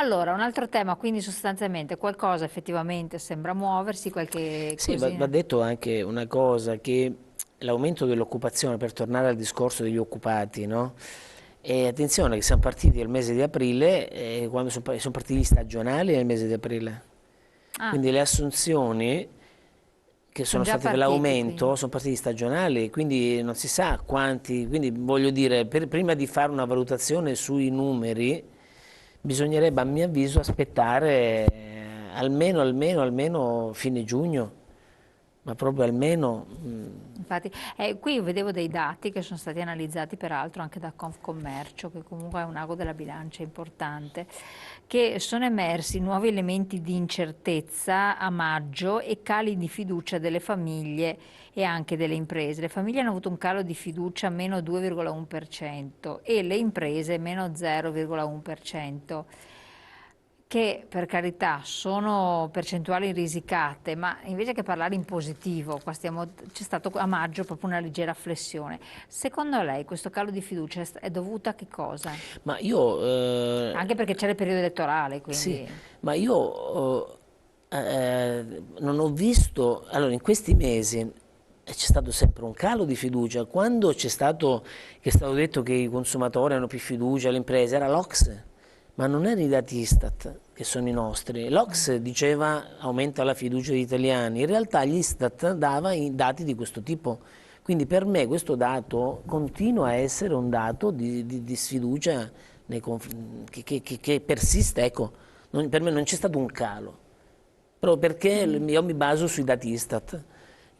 Allora, un altro tema, quindi sostanzialmente qualcosa effettivamente sembra muoversi, qualche Sì, va cosina. detto anche una cosa, che l'aumento dell'occupazione, per tornare al discorso degli occupati, no? E attenzione che siamo partiti nel mese di aprile, quando sono partiti gli stagionali nel mese di aprile. Ah, Quindi le assunzioni che sono sono già state per partiti l'aumento quindi. sono partiti stagionali, quindi non si sa quanti, quindi voglio dire, prima di fare una valutazione sui numeri, bisognerebbe a mio avviso aspettare almeno fine giugno, ma proprio almeno. Infatti, qui vedevo dei dati che sono stati analizzati peraltro anche da Confcommercio, che comunque è un ago della bilancia importante, che sono emersi nuovi elementi di incertezza a maggio e cali di fiducia delle famiglie e anche delle imprese. Le famiglie hanno avuto un calo di fiducia meno 2,1% e le imprese meno 0,1%. Che per carità sono percentuali risicate, ma invece che parlare in positivo, c'è stato a maggio proprio una leggera flessione. Secondo lei questo calo di fiducia è dovuto a che cosa? Ma io, Anche perché c'è il periodo elettorale, sì, quindi ma io non ho visto, allora in questi mesi c'è stato sempre un calo di fiducia, quando che è stato detto che i consumatori hanno più fiducia, le imprese, era l'Ocse, ma non erano i dati Istat che sono i nostri. L'Ocse diceva aumenta la fiducia degli italiani, in realtà l'Istat dava i dati di questo tipo. Quindi per me questo dato continua a essere un dato di sfiducia che persiste, ecco. Per me non c'è stato un calo, proprio perché io mi baso sui dati Istat.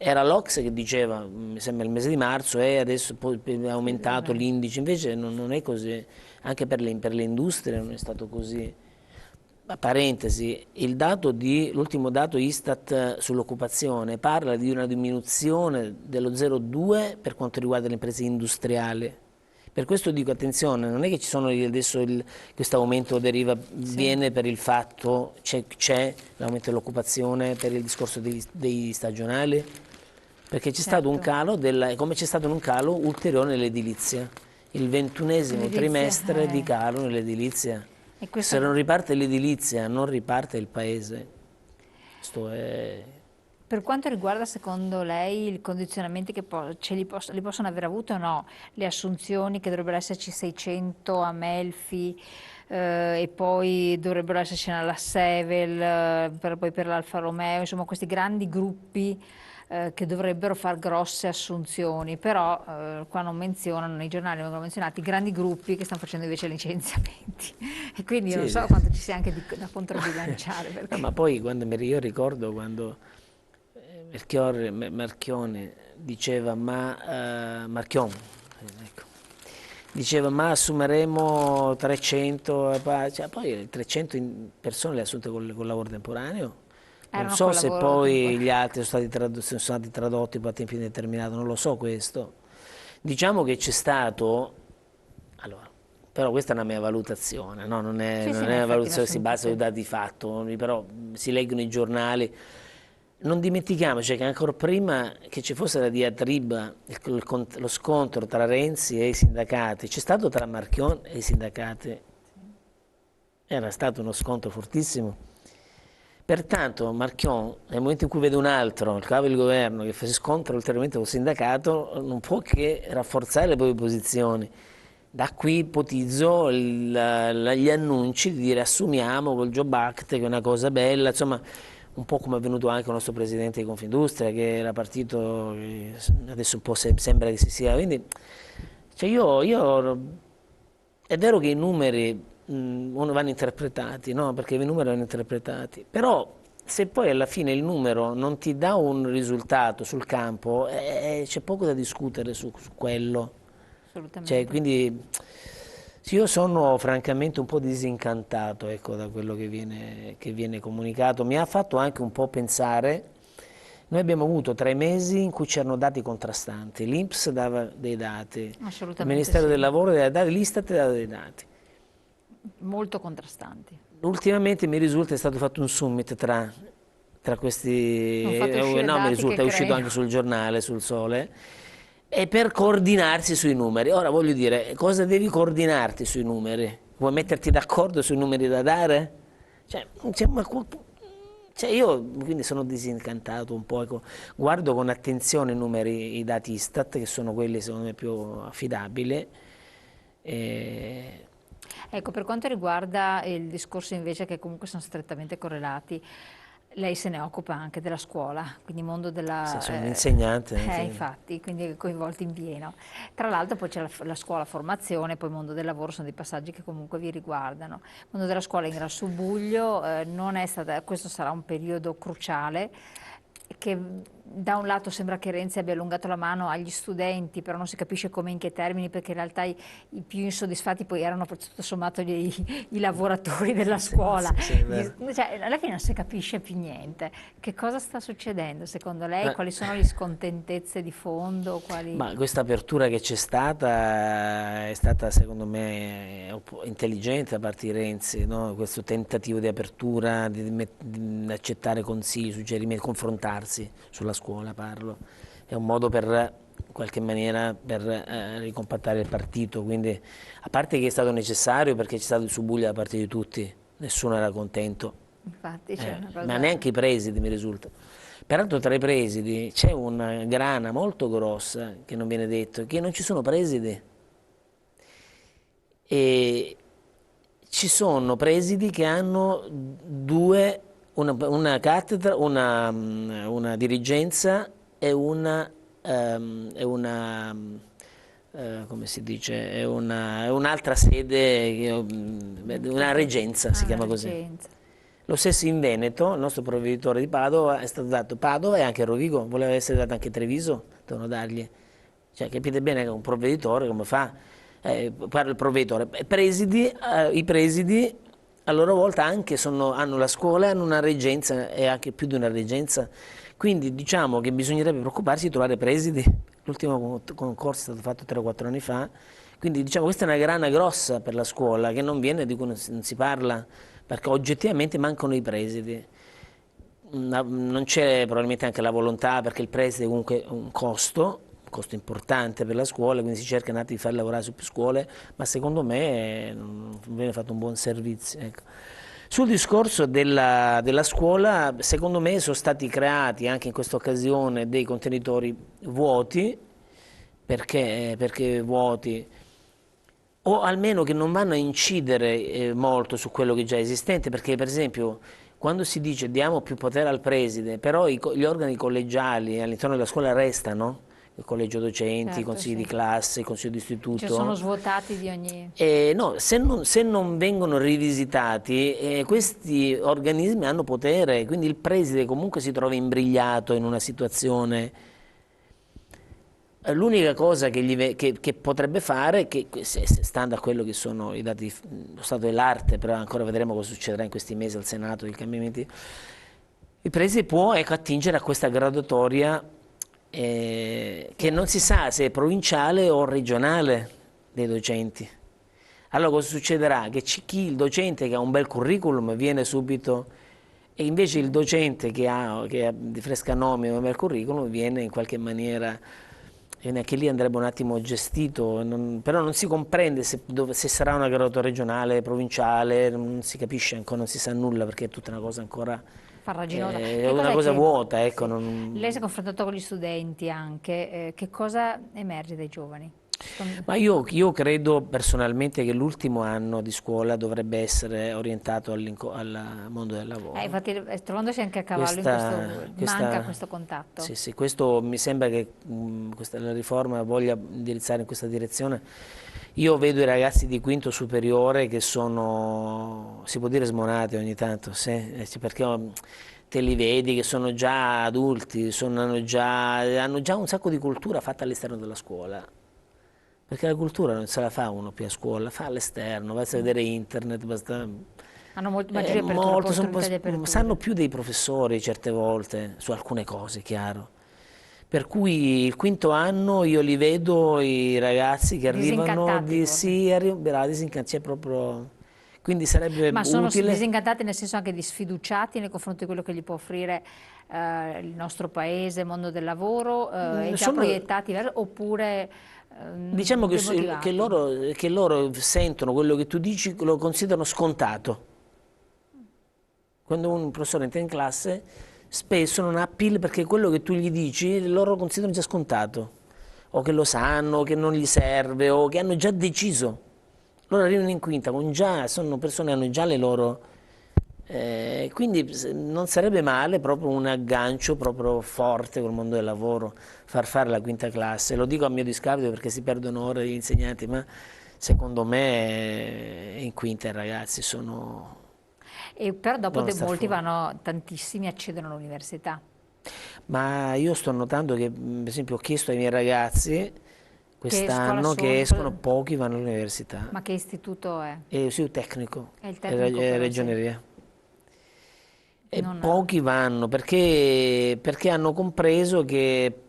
Era l'Ocse che diceva, mi sembra il mese di marzo, e adesso poi è sì, aumentato vabbè. l'indice, invece non è così, anche per le industrie non è stato così. Ma parentesi, l'ultimo dato Istat sull'occupazione parla di una diminuzione dello 0,2 per quanto riguarda le imprese industriali. Per questo dico attenzione, non è che ci sono adesso questo aumento Sì, viene per il fatto, c'è l'aumento dell'occupazione per il discorso dei stagionali, perché c'è stato un certo. calo, come c'è stato un calo ulteriore nell'edilizia, il 21° L'edilizia, trimestre di calo nell'edilizia. e Se questo non riparte l'edilizia, non riparte il paese. Questo è. per quanto riguarda secondo lei i condizionamenti che li possono aver avuto o no, le assunzioni che dovrebbero esserci 600 a Melfi e poi dovrebbero esserci alla Sevel, poi per l'Alfa Romeo, insomma questi grandi gruppi che dovrebbero fare grosse assunzioni, però qua non menzionano, nei giornali non vengono menzionati grandi gruppi che stanno facendo invece licenziamenti e quindi io non Sì, so sì. quanto ci sia anche da controbilanciare No, perché. ma poi io ricordo quando Marchione diceva, Marchion, ecco, diceva ma assumeremo 300, cioè, poi 300 persone le ha assunte col lavoro temporaneo. Non Erano so col se lavoro poi gli temporaneo. altri sono stati tradotti poi a tempo indeterminato, non lo so questo. Diciamo che c'è stato, allora, però questa è una mia valutazione, no? Sì, sì, Non no, è una infatti, ma valutazione che si sono basa su tutte. dati di fatto, però si leggono i giornali. Non dimentichiamoci che ancora prima che ci fosse la diatriba, lo scontro tra Renzi e i sindacati, c'è stato tra Marchion e i sindacati, era stato uno scontro fortissimo. Pertanto Marchion, nel momento in cui vede un altro, il capo del governo, che si scontra ulteriormente col sindacato, non può che rafforzare le proprie posizioni. Da qui ipotizzo gli annunci di dire assumiamo col Job Act, che è una cosa bella, insomma, un po' come è avvenuto anche con il nostro presidente di Confindustria, che era partito, adesso un po' sembra che si sia. Quindi, cioè è vero che i numeri vanno interpretati, no? Perché i numeri vanno interpretati, però se poi alla fine il numero non ti dà un risultato sul campo, c'è poco da discutere su quello. Cioè, Assolutamente. quindi sì, io sono francamente un po' disincantato, ecco, da quello che viene comunicato. Mi ha fatto anche un po' pensare, noi abbiamo avuto 3 mesi in cui c'erano dati contrastanti, l'INPS dava dei dati, il Assolutamente Ministero sì. del Lavoro dava dei dati, l'Istat dava dei dati. Molto contrastanti. Ultimamente mi risulta è stato fatto un summit tra questi, Non fate uscire no, mi dati che risulta, è uscito creino. anche sul giornale, sul Sole, e per coordinarsi sui numeri. Ora voglio dire, cosa devi coordinarti sui numeri? Vuoi metterti d'accordo sui numeri da dare? Cioè, io quindi sono disincantato un po', ecco. Guardo con attenzione i numeri, i dati Istat, che sono quelli secondo me più affidabili. E Ecco, per quanto riguarda il discorso invece che comunque sono strettamente correlati, lei se ne occupa anche della scuola, quindi mondo se della... sono un insegnante, infatti, quindi è coinvolti in pieno. Tra l'altro poi c'è la scuola formazione, poi il mondo del lavoro sono dei passaggi che comunque vi riguardano. Il mondo della scuola in Gran Subbuglio non è stata, questo sarà un periodo cruciale, che da un lato sembra che Renzi abbia allungato la mano agli studenti, però non si capisce come e in che termini, perché in realtà i più insoddisfatti poi erano tutto sommato i lavoratori della scuola. sì, è vero. Cioè, alla fine non si capisce più niente. Che cosa sta succedendo secondo lei? Ma, Quali sono le scontentezze di fondo? Quali... ma questa apertura che c'è stata è stata secondo me intelligente da parte di Renzi, no? Questo tentativo di apertura, di accettare consigli, suggerimenti, confrontarsi sulla scuola, parlo. È un modo per, in qualche maniera, per ricompattare il partito, quindi a parte che è stato necessario perché c'è stato il subbuglio da parte di tutti, nessuno era contento. Infatti c'è una Ma cosa... neanche i presidi mi risulta. Peraltro tra i presidi c'è una grana molto grossa che non viene detto, che non ci sono presidi. E ci sono presidi che hanno una cattedra, una dirigenza e come si dice, è un'altra sede, una reggenza si una chiama così. reggenza. Lo stesso in Veneto, il nostro provveditore di Padova è stato dato Padova e anche Rovigo, voleva essere dato anche Treviso, devono dargli. Cioè, capite bene che un provveditore come fa? Parlo il provveditore. I presidi a loro volta anche hanno la scuola, hanno una reggenza e anche più di una reggenza. Quindi diciamo che bisognerebbe preoccuparsi di trovare presidi. L'ultimo concorso è stato fatto 3 o 4 anni fa. Quindi diciamo questa è una grana grossa per la scuola che non viene, di cui non si parla, perché oggettivamente mancano i presidi. Non c'è probabilmente anche la volontà, perché il preside comunque è un costo importante per la scuola, quindi si cerca un attimo di far lavorare su più scuole, ma secondo me non viene fatto un buon servizio. Ecco. Sul discorso della scuola, secondo me sono stati creati anche in questa occasione dei contenitori vuoti, perché vuoti, o almeno che non vanno a incidere molto su quello che è già esistente, perché per esempio quando si dice diamo più potere al preside, però gli organi collegiali all'interno della scuola restano, il collegio docenti, i Certo, consigli di sì. classe, il consiglio Ci sono d'istituto. svuotati di ogni... No, se non vengono rivisitati, questi organismi hanno potere, quindi il preside comunque si trova imbrigliato in una situazione. L'unica cosa che potrebbe fare, che stando a quello che sono i dati, lo stato dell'arte, però ancora vedremo cosa succederà in questi mesi al Senato, i cambiamenti, il preside può, ecco, attingere a questa graduatoria che non si sa se è provinciale o regionale dei docenti. Allora cosa succederà? Che il docente che ha un bel curriculum viene subito, e invece il docente che ha di fresca nomina un bel curriculum viene in qualche maniera, e anche lì andrebbe un attimo gestito, però non si comprende se sarà una graduatoria regionale, provinciale, non si capisce ancora, non si sa nulla perché è tutta una cosa ancora, farraginosa. è Che una cos'è cosa che... vuota, ecco. Sì. Lei si è confrontato con gli studenti anche, che cosa emerge dai giovani? Ma io credo personalmente che l'ultimo anno di scuola dovrebbe essere orientato al mondo del lavoro. Infatti, trovandosi anche a cavallo in questo, manca questo contatto. Sì, sì, questo mi sembra che la riforma voglia indirizzare in questa direzione. Io vedo i ragazzi di quinto superiore che sono, si può dire, smonati ogni tanto, sì, perché te li vedi che sono già adulti, hanno già un sacco di cultura fatta all'esterno della scuola. Perché la cultura non se la fa uno più a scuola, la fa all'esterno, basta vedere internet, basta... Hanno maggiori aperture, opportunità di apertura. Sanno più dei professori certe volte, su alcune cose, chiaro. Per cui il quinto anno io li vedo, i ragazzi che arrivano, disincantati, c'è proprio... Quindi sarebbe Ma sono utile... disincantati nel senso anche di sfiduciati nei confronti di quello che gli può offrire il nostro paese, il mondo del lavoro, e già proiettati, oppure Diciamo demotivati. che loro sentono quello che tu dici, lo considerano scontato. Quando un professore entra in classe, spesso non ha appeal perché quello che tu gli dici loro considerano già scontato, o che lo sanno, o che non gli serve, o che hanno già deciso. Loro arrivano in quinta, sono persone che hanno già le loro... quindi non sarebbe male proprio un aggancio proprio forte col mondo del lavoro, far fare la quinta classe. Lo dico a mio discapito perché si perdono ore gli insegnanti, ma secondo me in quinta i ragazzi E però dopo devono star molti fuori. vanno, tantissimi accedono all'università. Ma io sto notando che, per esempio, ho chiesto ai miei ragazzi Che scuola quest'anno che sono? escono pochi vanno all'università. Ma che istituto è? E sì, un tecnico, È il tecnico però, sì. ragioneria. E Non, pochi vanno perché hanno compreso che,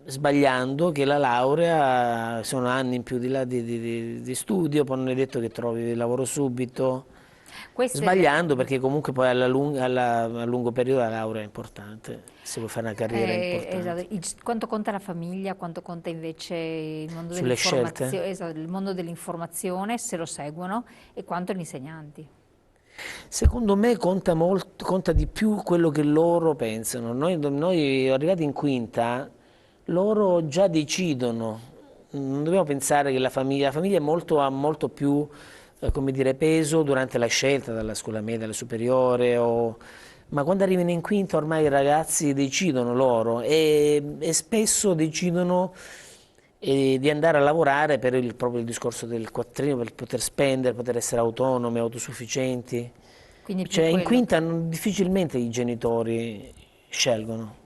sbagliando, che la laurea sono anni in più di, là di studio, poi non è detto che trovi lavoro subito. queste, Sbagliando perché comunque poi a lungo periodo la laurea è importante, se vuoi fare una carriera esatto, importante. quanto conta la famiglia, quanto conta invece il mondo Sulle scelte? dell'informazione, esatto, il mondo dell'informazione, se lo seguono, e quanto gli insegnanti. Secondo me conta molto, conta di più quello che loro pensano. Noi arrivati in quinta, loro già decidono. Non dobbiamo pensare che la famiglia ha molto più, come dire, peso durante la scelta dalla scuola media alla superiore, ma quando arrivano in quinta ormai i ragazzi decidono loro e spesso decidono di andare a lavorare per proprio il discorso del quattrino, per poter spendere, poter essere autonomi, autosufficienti. Quindi più Cioè in quello, quinta difficilmente i genitori scelgono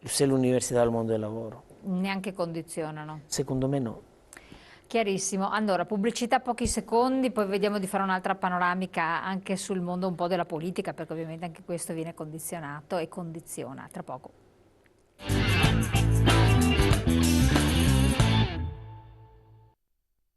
se l'università o il mondo del lavoro. neanche condizionano. Secondo me no. Chiarissimo. Allora, pubblicità pochi secondi, poi vediamo di fare un'altra panoramica anche sul mondo un po' della politica, perché ovviamente anche questo viene condizionato e condiziona. Tra poco.